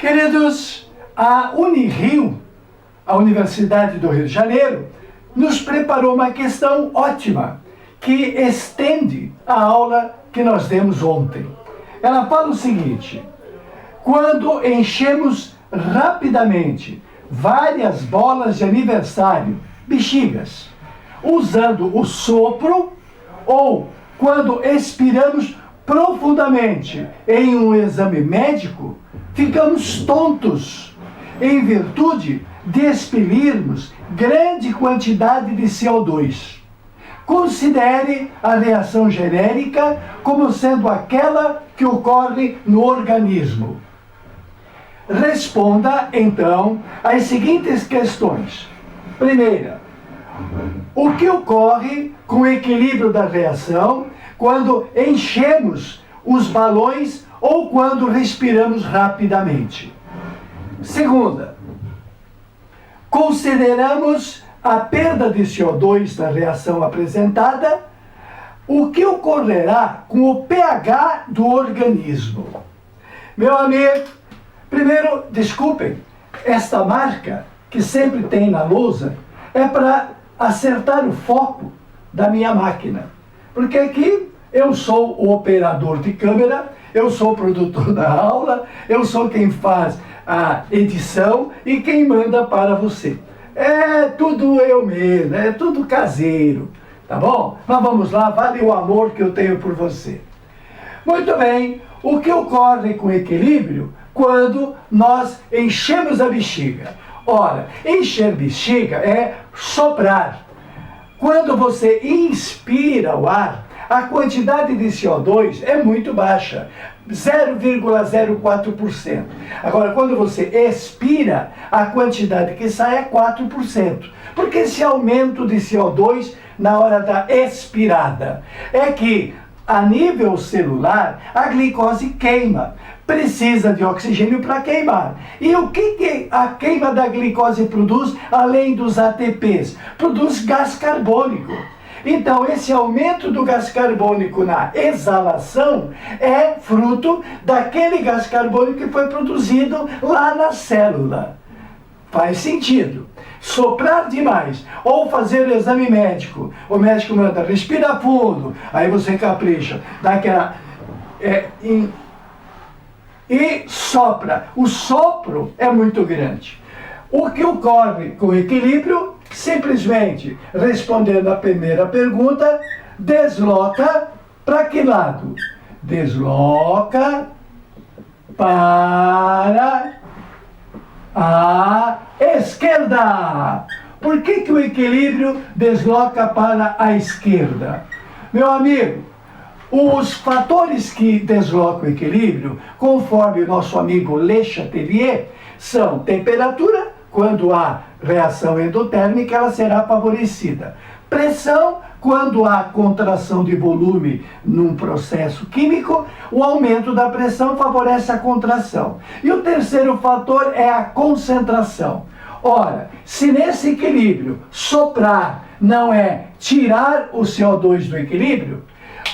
Queridos, a Unirio, a Universidade do Rio de Janeiro, nos preparou uma questão ótima, que estende a aula que nós demos ontem. Ela fala o seguinte: quando enchemos rapidamente várias bolas de aniversário, bexigas, usando o sopro, ou quando expiramos profundamente em um exame médico, ficamos tontos, em virtude de expelirmos grande quantidade de CO2. Considere a reação genérica como sendo aquela que ocorre no organismo. Responda, então, às seguintes questões. Primeira, o que ocorre com o equilíbrio da reação quando enchemos os balões ou quando respiramos rapidamente? Segunda, consideramos a perda de CO2 da reação apresentada, o que ocorrerá com o pH do organismo? Meu amigo, primeiro, desculpem, esta marca que sempre tem na lousa é para acertar o foco da minha máquina. Porque aqui eu sou o operador de câmera, eu sou o produtor da aula, eu sou quem faz a edição e quem manda para você. É tudo eu mesmo, é tudo caseiro, tá bom? Mas vamos lá, vale o amor que eu tenho por você. Muito bem, o que ocorre com o equilíbrio quando nós enchemos a bexiga? Ora, encher bexiga é soprar. Quando você inspira o ar, a quantidade de CO2 é muito baixa, 0,04%. Agora, quando você expira, a quantidade que sai é 4%. Porque esse aumento de CO2 na hora da expirada é que, a nível celular, a glicose queima. Precisa de oxigênio para queimar. E o que a queima da glicose produz, além dos ATPs? Produz gás carbônico. Então, esse aumento do gás carbônico na exalação é fruto daquele gás carbônico que foi produzido lá na célula. Faz sentido. Soprar demais ou fazer o exame médico, o médico manda, respira fundo, aí você capricha, dá aquela... e sopra. O sopro é muito grande. O que ocorre com o equilíbrio? Simplesmente, respondendo a primeira pergunta, desloca para que lado? Desloca para a esquerda. Por que o equilíbrio desloca para a esquerda? Meu amigo, os fatores que deslocam o equilíbrio, conforme o nosso amigo Le Chatelier, são temperatura, quando há reação endotérmica, ela será favorecida. Pressão, quando há contração de volume num processo químico, o aumento da pressão favorece a contração. E o terceiro fator é a concentração. Ora, se nesse equilíbrio soprar não é tirar o CO2 do equilíbrio,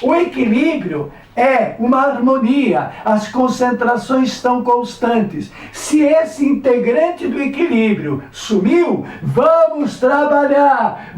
o equilíbrio é uma harmonia, as concentrações estão constantes. Se esse integrante do equilíbrio sumiu, vamos trabalhar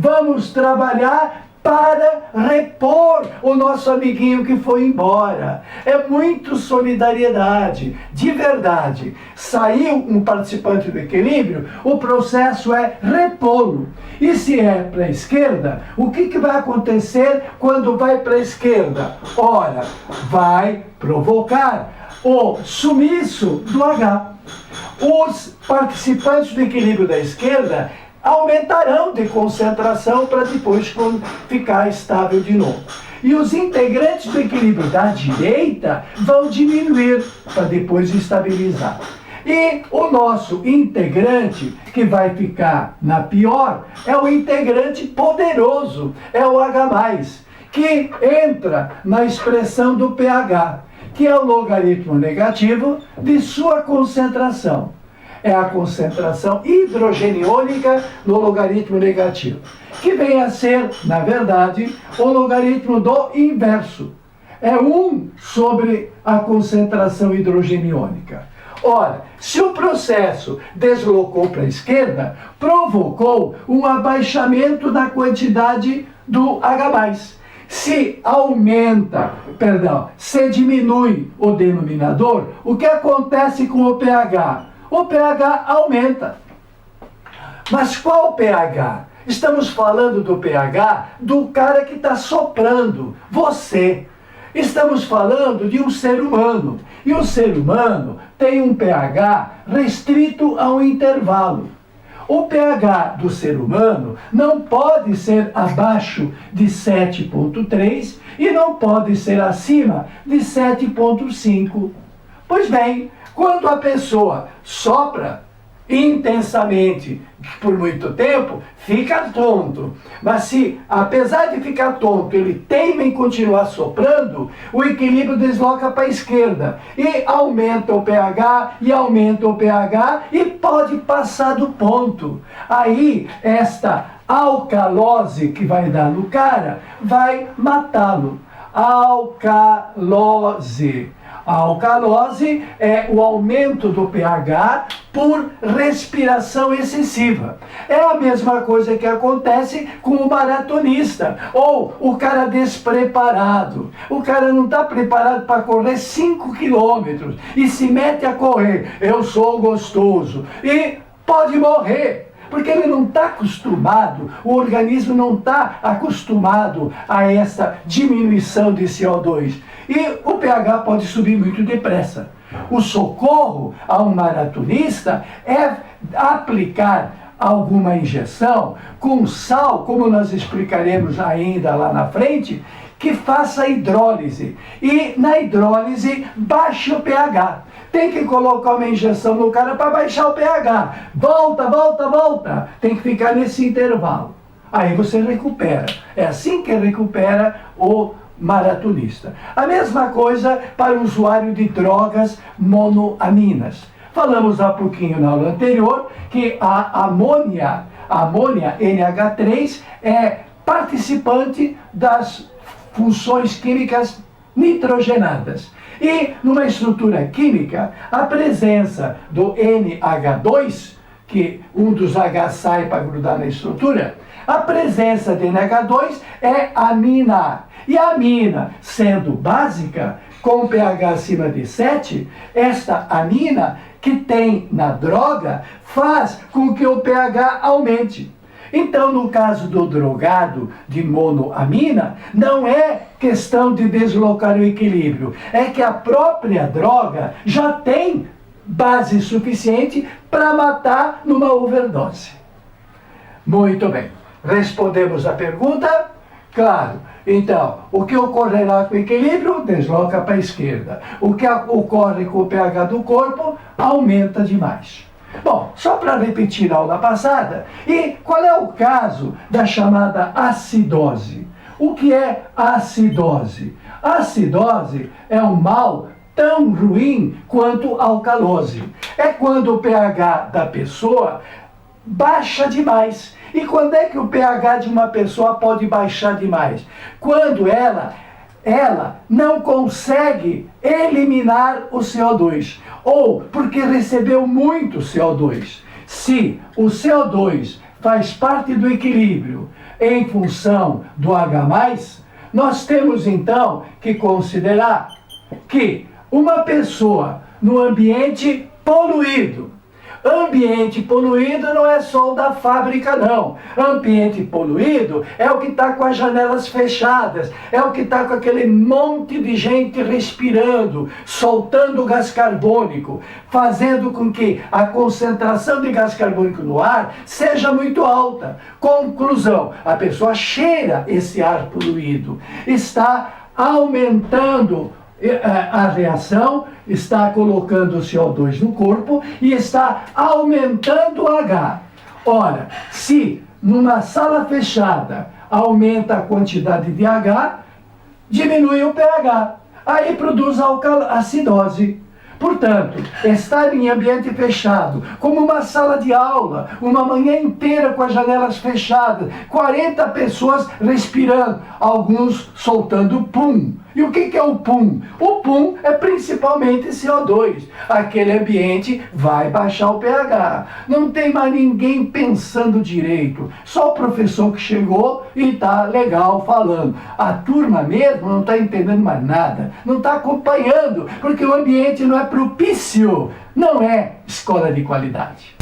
para repor o nosso amiguinho que foi embora. É muito solidariedade, de verdade. Saiu um participante do equilíbrio, o processo é repô-lo. E se é para a esquerda, o que vai acontecer quando vai para a esquerda? Ora, vai provocar o sumiço do H. Os participantes do equilíbrio da esquerda aumentarão de concentração para depois ficar estável de novo. E os integrantes do equilíbrio da direita vão diminuir para depois estabilizar. E o nosso integrante, que vai ficar na pior, é o integrante poderoso, é o H+, que entra na expressão do pH, que é o logaritmo negativo de sua concentração. É a concentração hidrogeniônica no logaritmo negativo, que vem a ser, na verdade, o logaritmo do inverso. É 1 sobre a concentração hidrogeniônica. Ora, se o processo deslocou para a esquerda, provocou um abaixamento da quantidade do H+. Se diminui o denominador, o que acontece com o pH? O pH aumenta. Mas qual pH? Estamos falando do pH do cara que está soprando, você. Estamos falando de um ser humano. E o ser humano tem um pH restrito a um intervalo. O pH do ser humano não pode ser abaixo de 7,3 e não pode ser acima de 7,5. Pois bem, quando a pessoa sopra intensamente por muito tempo, fica tonto. Mas se, apesar de ficar tonto, ele teima em continuar soprando, o equilíbrio desloca para a esquerda e aumenta o pH, e pode passar do ponto. Aí, esta alcalose que vai dar no cara, vai matá-lo. Alcalose. A alcalose é o aumento do pH por respiração excessiva. É a mesma coisa que acontece com o maratonista ou o cara despreparado. O cara não está preparado para correr 5 quilômetros e se mete a correr. Eu sou gostoso. E pode morrer. Porque ele não está acostumado, o organismo não está acostumado a essa diminuição de CO2. E o pH pode subir muito depressa. O socorro a um maratonista é aplicar alguma injeção com sal, como nós explicaremos ainda lá na frente, que faça hidrólise. E na hidrólise baixe o pH. Tem que colocar uma injeção no cara para baixar o pH. Volta. Tem que ficar nesse intervalo. Aí você recupera. É assim que recupera o maratonista. A mesma coisa para o usuário de drogas monoaminas. Falamos há pouquinho na aula anterior que a amônia NH3, é participante das funções químicas nitrogenadas. E numa estrutura química, a presença do NH2, que um dos H sai para grudar na estrutura, a presença de NH2 é amina. E a amina, sendo básica, com pH acima de 7, esta amina que tem na droga faz com que o pH aumente. Então, no caso do drogado de monoamina, não é questão de deslocar o equilíbrio, é que a própria droga já tem base suficiente para matar numa overdose. Muito bem. Respondemos a pergunta? Claro. Então, o que ocorrerá com o equilíbrio? Desloca para a esquerda. O que ocorre com o pH do corpo? Aumenta demais. Bom, só para repetir a aula passada, e qual é o caso da chamada acidose? O que é acidose? Acidose é um mal tão ruim quanto alcalose. É quando o pH da pessoa baixa demais. E quando é que o pH de uma pessoa pode baixar demais? Quando ela não consegue eliminar o CO2, ou porque recebeu muito CO2. Se o CO2 faz parte do equilíbrio em função do H+, nós temos então que considerar que uma pessoa no ambiente poluído não é só o da fábrica, não. Ambiente poluído é o que está com as janelas fechadas, é o que está com aquele monte de gente respirando, soltando gás carbônico, fazendo com que a concentração de gás carbônico no ar seja muito alta. Conclusão, a pessoa cheira esse ar poluído, está aumentando a reação, está colocando o CO2 no corpo e está aumentando o H. Ora, se numa sala fechada aumenta a quantidade de H, diminui o pH. Aí produz acidose. Portanto, estar em ambiente fechado, como uma sala de aula, uma manhã inteira com as janelas fechadas, 40 pessoas respirando, alguns soltando pum. E o que é o PUM? O PUM é principalmente CO2. Aquele ambiente vai baixar o pH. Não tem mais ninguém pensando direito. Só o professor que chegou e está legal falando. A turma mesmo não está entendendo mais nada. Não está acompanhando, porque o ambiente não é propício. Não é escola de qualidade.